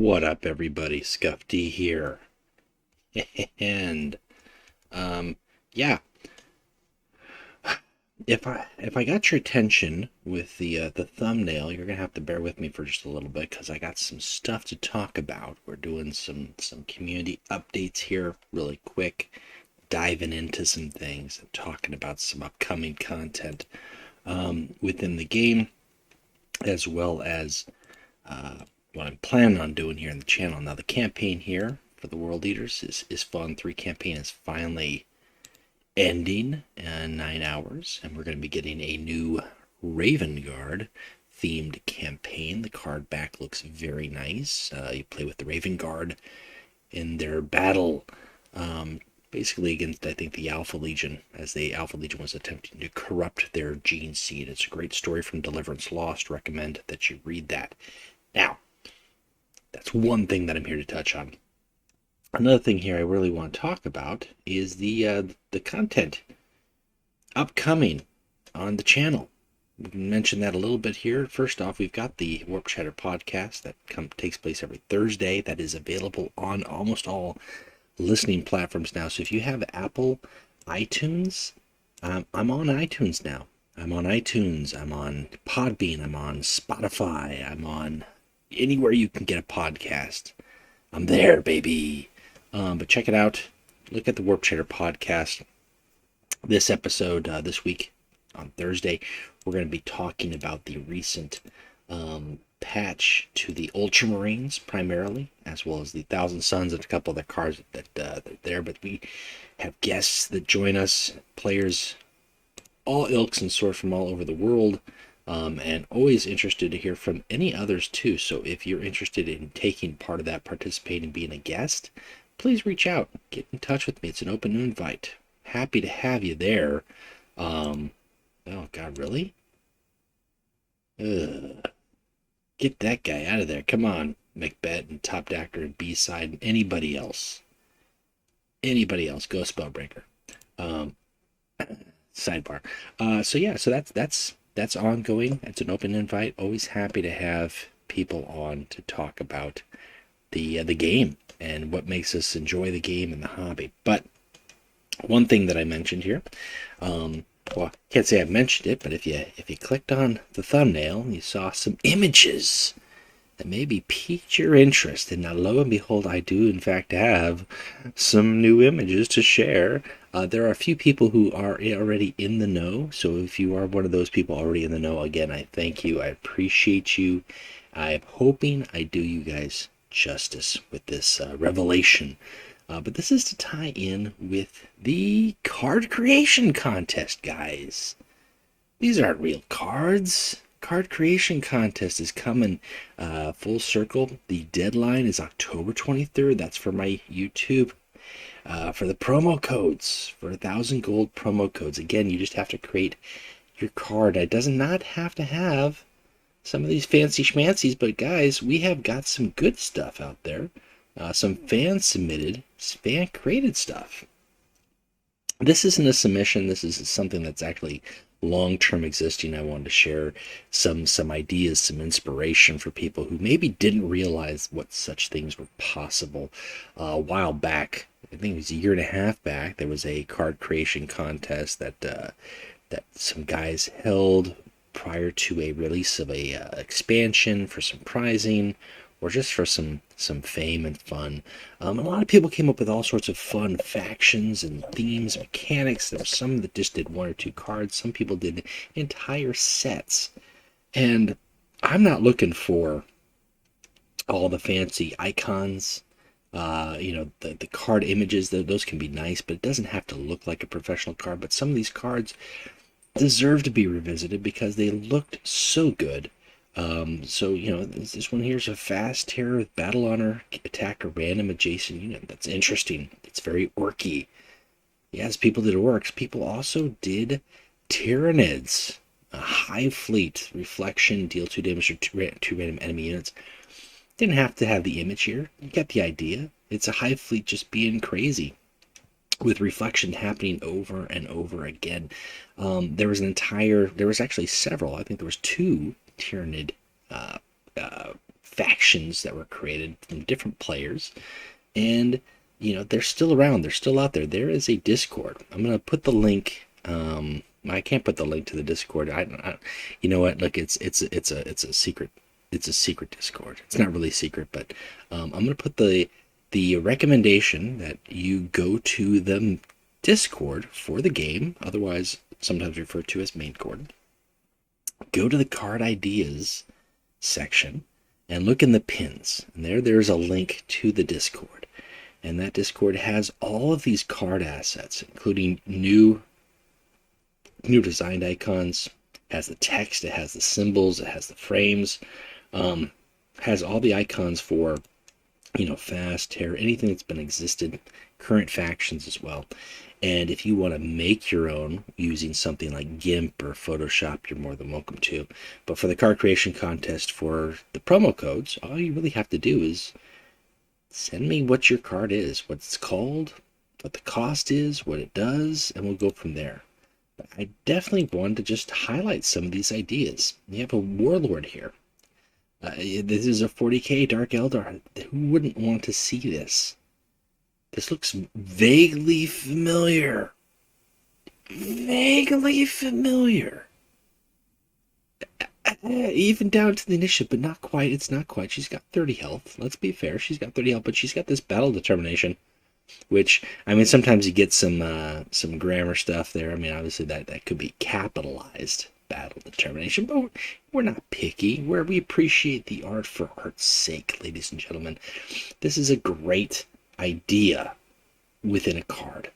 What up, everybody? Scuff D here. And yeah, if I got your attention with the thumbnail, you're gonna have to bear with me for just a little bit because I got some stuff to talk about. We're doing some community updates here, really quick, diving into some things and talking about some upcoming content within the game, as well as what I'm planning on doing here in the channel. Now, the campaign here for the World Eaters is fun. 3 campaign is finally ending in 9 hours, and we're going to be getting a new Raven Guard themed campaign. The card back looks very nice. You play with the Raven Guard in their battle, basically against, I think, the Alpha Legion, as the Alpha Legion was attempting to corrupt their gene seed. It's a great story from Deliverance Lost. Recommend that you read that. Now, that's one thing that I'm here to touch on. Another thing here I really want to talk about is the content upcoming on the channel. We can mention that a little bit here. First off, we've got the Warp Chatter podcast that takes place every Thursday. That is available on almost all listening platforms now. So if you have Apple iTunes, I'm on iTunes now. I'm on iTunes. I'm on Podbean. I'm on Spotify. I'm on anywhere you can get a podcast. I'm there, baby. But check it out. Look at the Warp Chatter podcast. This episode, this week on Thursday, we're going to be talking about the recent patch to the Ultramarines primarily, as well as the Thousand Suns and a couple of the cards that are there. But we have guests that join us, players, all ilks and sorts from all over the world. And always interested to hear from any others too. So if you're interested in taking part of that, participating, being a guest, please reach out, get in touch with me. It's an open invite. Happy to have you there. Oh God, really? Get that guy out of there. Come on, Macbeth and Top Doctor and B-Side and anybody else. Anybody else, go Spellbreaker. Sidebar. So that's ongoing. It's an open invite. Always happy to have people on to talk about the game and what makes us enjoy the game and the hobby. But one thing that I mentioned here, well, I can't say I mentioned it, but if you clicked on the thumbnail, you saw some images that maybe piqued your interest. And now, lo and behold, I do in fact have some new images to share. There are a few people who are already in the know, so if you are one of those people already in the know, again, I thank you. I appreciate you. I'm hoping I do you guys justice with this revelation. But this is to tie in with the card creation contest, guys. These aren't real cards. Card creation contest is coming full circle. The deadline is October 23rd. That's for my YouTube. For the promo codes, for 1,000 gold promo codes. Again, you just have to create your card. It does not have to have some of these fancy schmancies, but guys, we have got some good stuff out there. Some fan-submitted, fan-created stuff. This isn't a submission. This is something that's actually long-term existing. I wanted to share some ideas, some inspiration for people who maybe didn't realize what such things were possible. A while back, I think it was a year and a half back, there was a card creation contest that some guys held prior to a release of a expansion for some prizing, or just for some fame and fun. A lot of people came up with all sorts of fun factions and themes, mechanics. There were some that just did 1 or 2 cards. Some people did entire sets. And I'm not looking for all the fancy icons. The card images, those can be nice, but it doesn't have to look like a professional card. But some of these cards deserve to be revisited because they looked so good. This one here is a fast terror with battle honor, attack a random adjacent unit. That's interesting. It's very orky. Yes, people did orcs. People also did Tyranids, a hive fleet, reflection, deal 2 damage to 2 random enemy units. Didn't have to have the image here. You get the idea. It's a hive fleet just being crazy, with reflection happening over and over again. There was actually several. I think there was 2 Tyranid factions that were created from different players, and they're still around. They're still out there. There is a Discord. I'm gonna put the link. I can't put the link to the Discord. You know what? Look, it's a secret. It's a secret Discord. It's not really secret, but I'm gonna put the recommendation that you go to the Discord for the game, otherwise sometimes referred to as main cord. Go to the card ideas section and look in the pins, and there's a link to the Discord, and that Discord has all of these card assets, including new designed icons. It has the text, it has the symbols, it has the frames, has all the icons for fast, terror, anything that's been existed, current factions as well. And if you want to make your own using something like GIMP or Photoshop, you're more than welcome to. But for the card creation contest for the promo codes, all you really have to do is send me what your card is, what it's called, what the cost is, what it does, and we'll go from there. But I definitely wanted to just highlight some of these ideas. You have a warlord here. This is a 40k Dark Eldar. Who wouldn't want to see this? This looks vaguely familiar. Vaguely familiar. Even down to the initiative, but not quite. It's not quite. She's got 30 health. Let's be fair. She's got 30 health, but she's got this battle determination, which, I mean, sometimes you get some grammar stuff there. I mean, obviously that could be capitalized, battle determination, but we're not picky. We appreciate the art for art's sake, ladies and gentlemen. This is a great idea within a card.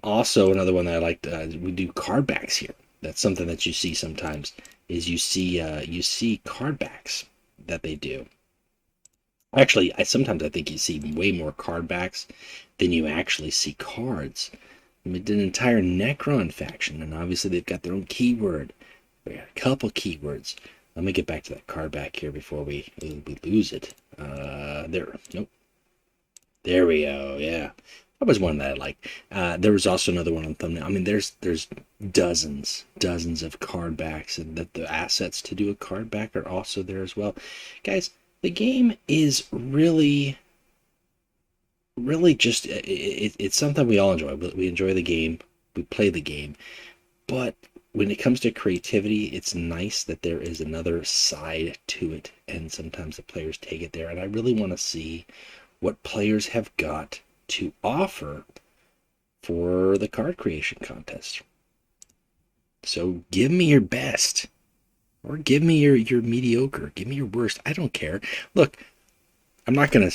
Also, another one that I like, we do card backs here. That's something that you see sometimes, is you see card backs that they do. Actually, sometimes I think you see way more card backs than you actually see cards. We did an entire Necron faction, and obviously they've got their own keyword. We got a couple keywords. Let me get back to that card back here before we lose it. Nope. There we go. Yeah, that was one that I liked. There was also another one on thumbnail. I mean, there's dozens of card backs, and that the assets to do a card back are also there as well, guys. The game is really just, it's something we all enjoy. We enjoy the game, we play the game, but when it comes to creativity, it's nice that there is another side to it, and sometimes the players take it there, and I really want to see what players have got to offer for the card creation contest. So give me your best, or give me your mediocre, give me your worst. I don't care. Look, I'm not gonna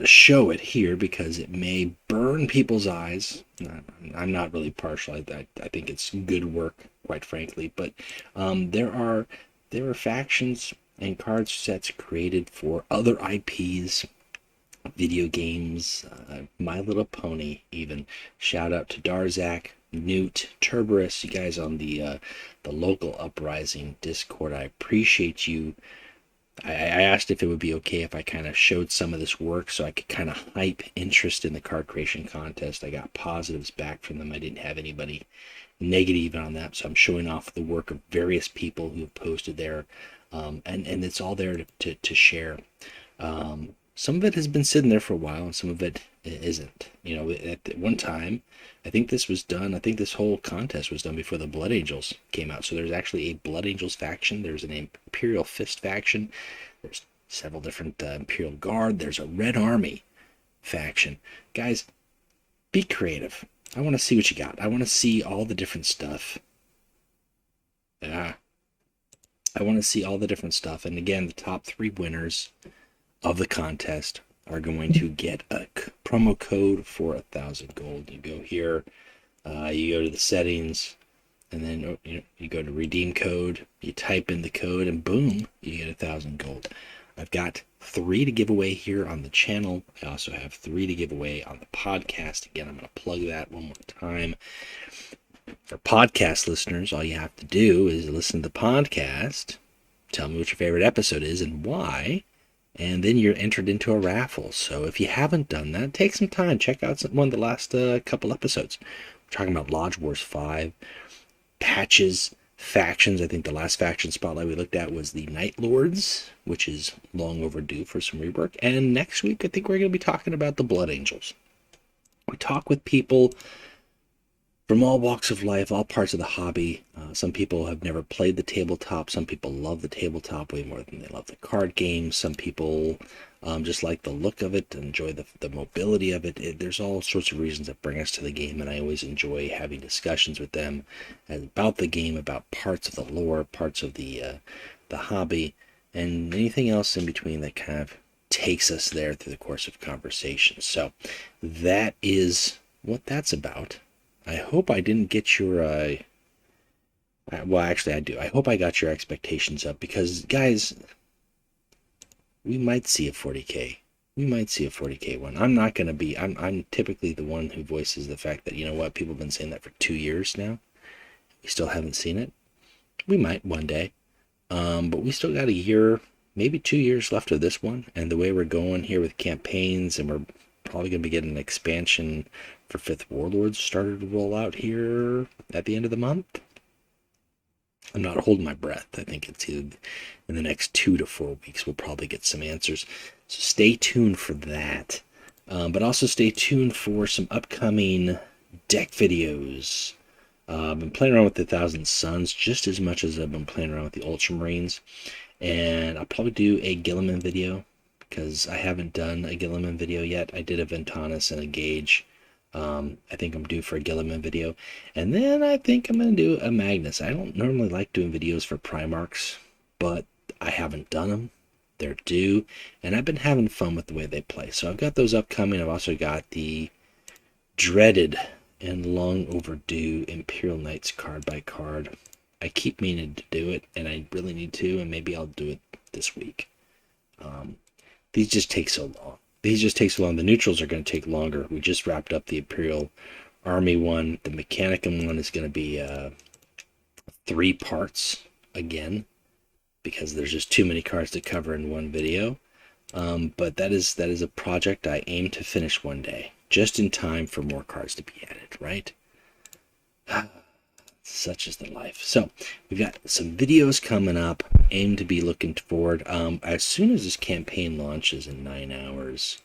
show it here because it may burn people's eyes. I'm not really partial. I think it's good work, quite frankly. But there are factions and card sets created for other IPs, video games, My Little Pony. Even shout out to Darzak, Newt, Turberus, you guys on the local Uprising Discord. I appreciate you. I asked if it would be okay if I kind of showed some of this work so I could kind of hype interest in the card creation contest. I got positives back from them. I didn't have anybody negative on that, so I'm showing off the work of various people who have posted there, and it's all there to share. Some of it has been sitting there for a while, and some of it isn't. At one time, I think this whole contest was done before the Blood Angels came out. So there's actually a Blood Angels faction. There's an Imperial Fist faction. There's several different Imperial Guard. There's a Red Army faction. Guys, be creative. I want to see what you got. I want to see all the different stuff. I want to see all the different stuff. And again, the top 3 winners of the contest are going to get a promo code for 1,000 gold. You go here, you go to the settings, and then you go to redeem code, you type in the code, and boom, you get 1,000 gold. I've got 3 to give away here on the channel. I also have 3 to give away on the podcast. Again, I'm going to plug that one more time. For podcast listeners, all you have to do is listen to the podcast, tell me what your favorite episode is and why, and then you're entered into a raffle. So if you haven't done that, take some time. Check out one of the last couple episodes. We're talking about Lodge Wars 5, patches factions. I think the last faction spotlight we looked at was the Night Lords, which is long overdue for some rework. And next week, I think we're going to be talking about the Blood Angels. We talk with people from all walks of life, all parts of the hobby. Some people have never played the tabletop. Some people love the tabletop way more than they love the card game. Some people just like the look of it, enjoy the mobility of it. There's all sorts of reasons that bring us to the game, and I always enjoy having discussions with them about the game, about parts of the lore, parts of the hobby, and anything else in between that kind of takes us there through the course of conversation. So that is what that's about. I hope I didn't get your, well, actually I do. I hope I got your expectations up because, guys, we might see a 40K. We might see a 40K one. I'm not going to be, I'm typically the one who voices the fact that, you know what, people have been saying that for 2 years now. We still haven't seen it. We might one day. But we still got a year, maybe 2 years left of this one. And the way we're going here with campaigns, and we're probably going to be getting an expansion for 5th Warlords started to roll out here at the end of the month. I'm not holding my breath. I think it's either in the next 2 to 4 weeks we'll probably get some answers. So stay tuned for that. But also stay tuned for some upcoming deck videos. I've been playing around with the Thousand Suns just as much as I've been playing around with the Ultramarines. And I'll probably do a Gilliman video because I haven't done a Gilliman video yet. I did a Ventanus and a Gauge. I think I'm due for a Gilliman video. And then I think I'm going to do a Magnus. I don't normally like doing videos for Primarchs, but I haven't done them. They're due. And I've been having fun with the way they play. So I've got those upcoming. I've also got the dreaded and long overdue Imperial Knights card by card. I keep meaning to do it, and I really need to, and maybe I'll do it this week. These just take so long. The neutrals are going to take longer. We just wrapped up the Imperial Army one. The Mechanicum one is going to be 3 parts again, because there's just too many cards to cover in one video. But that is a project I aim to finish one day, just in time for more cards to be added, right? Such is the life. So we've got some videos coming up. Aim to be looking forward. As soon as this campaign launches in 9 hours,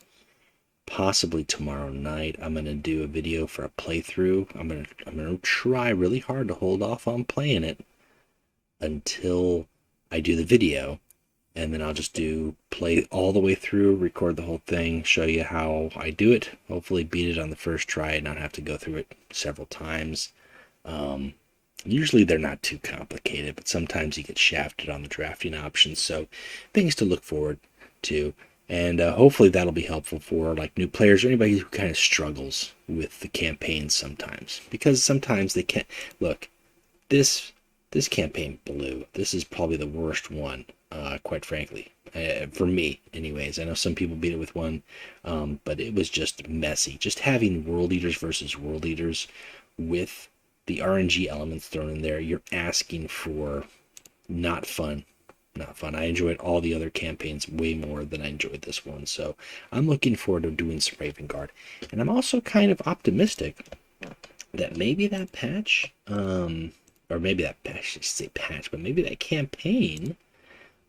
possibly tomorrow night, I'm gonna do a video for a playthrough. I'm gonna try really hard to hold off on playing it until I do the video, and then I'll just play all the way through, record the whole thing, show you how I do it. Hopefully beat it on the first try and not have to go through it several times. Usually they're not too complicated, but sometimes you get shafted on the drafting options. So things to look forward to. And hopefully that'll be helpful for like new players or anybody who kind of struggles with the campaigns sometimes. Because sometimes they can't... Look, this campaign blew. This is probably the worst one, quite frankly. For me, anyways. I know some people beat it with one, but it was just messy. Just having World Eaters versus World Eaters with the RNG elements thrown in there, you're asking for not fun. I enjoyed all the other campaigns way more than I enjoyed this one. So I'm looking forward to doing some Raven Guard. And I'm also kind of optimistic that maybe that patch, or maybe that patch, I should say patch, but maybe that campaign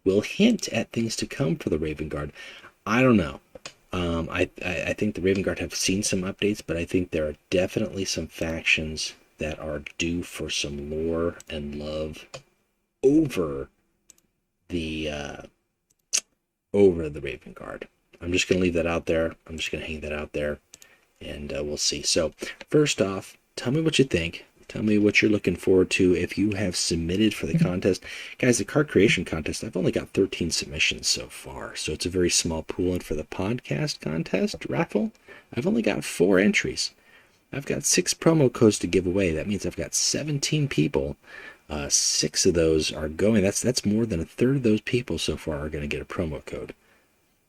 will hint at things to come for the Raven Guard. I don't know. I think the Raven Guard have seen some updates, but I think there are definitely some factions that are due for some lore and love over the Raven Guard. I'm just going to leave that out there. I'm just going to hang that out there, and we'll see. So first off, tell me what you think. Tell me what you're looking forward to if you have submitted for the contest. Guys, the card creation contest, I've only got 13 submissions so far, so it's a very small pool. And for the podcast contest raffle, I've only got 4 entries. I've got 6 promo codes to give away. That means I've got 17 people. 6 of those are going. That's more than a third of those people so far are going to get a promo code.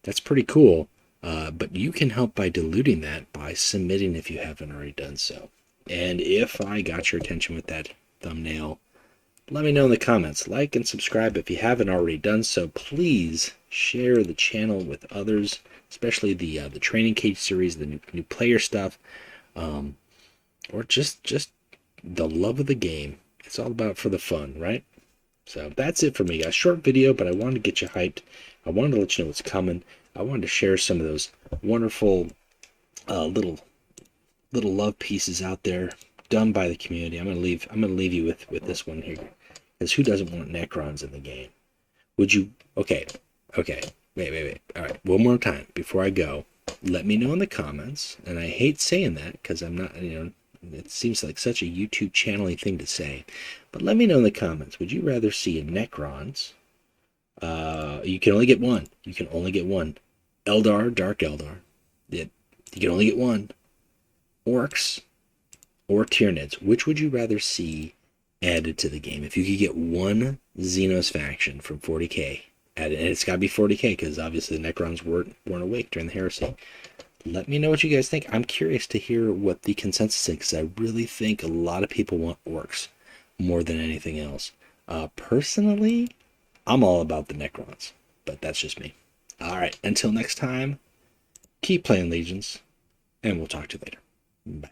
That's pretty cool. But you can help by diluting that by submitting if you haven't already done so. And if I got your attention with that thumbnail, let me know in the comments. Like and subscribe if you haven't already done so. Please share the channel with others, especially the Training Cage series, the new player stuff. Or just the love of the game. It's all about for the fun, right? So that's it for me, guys. Short video, but I wanted to get you hyped. I wanted to let you know what's coming. I wanted to share some of those wonderful little love pieces out there done by the community. I'm gonna leave you with this one here, because who doesn't want Necrons in the game? Would you? Okay, wait. All right, one more time before I go. Let me know in the comments, and I hate saying that because I'm not, it seems like such a YouTube channel-y thing to say, but let me know in the comments. Would you rather see Necrons? You can only get one. You can only get one. Eldar, Dark Eldar. You can only get one. Orcs or Tyranids. Which would you rather see added to the game? If you could get one Xenos faction from 40k added, and it's got to be 40k because obviously the Necrons weren't awake during the Heresy. Let me know what you guys think. I'm curious to hear what the consensus is, because I really think a lot of people want orcs more than anything else. Personally, I'm all about the Necrons, but that's just me. All right, until next time, keep playing Legions, and we'll talk to you later. Bye.